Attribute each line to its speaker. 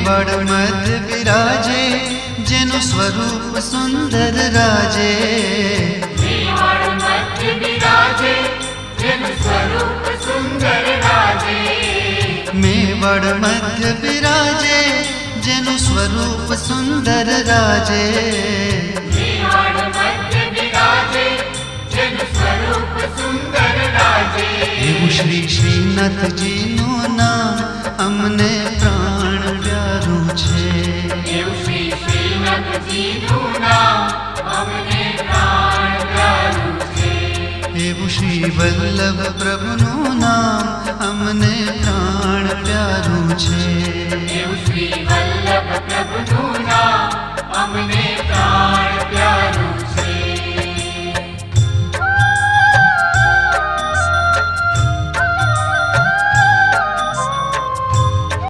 Speaker 1: મેવાડ મધ્ય બિરાજે જેનું સ્વરૂપ સુંદર રાજે
Speaker 2: મેવાડ મધ્ય બિરાજે જેનું સ્વરૂપ સુંદર રાજે
Speaker 1: મેવાડ મધ્ય બિરાજે જેનું સ્વરૂપ સુંદર રાજે
Speaker 2: મેવાડ મધ્ય બિરાજે જેનું સ્વરૂપ સુંદર રાજે
Speaker 1: એવું શ્રી શ્રીનાથજીનું નામ અમને પ્રાણ પ્યારું છે
Speaker 2: એવું શ્રી શ્રીનાથજીનું નામ અમને પ્રાણ પ્યારું છે
Speaker 1: એવું શ્રી વલ્લભ પ્રભુનું નામ અમને પ્રાણ પ્યારું છે
Speaker 2: એવું શ્રી વલ્લભ પ્રભુનું નામ અમને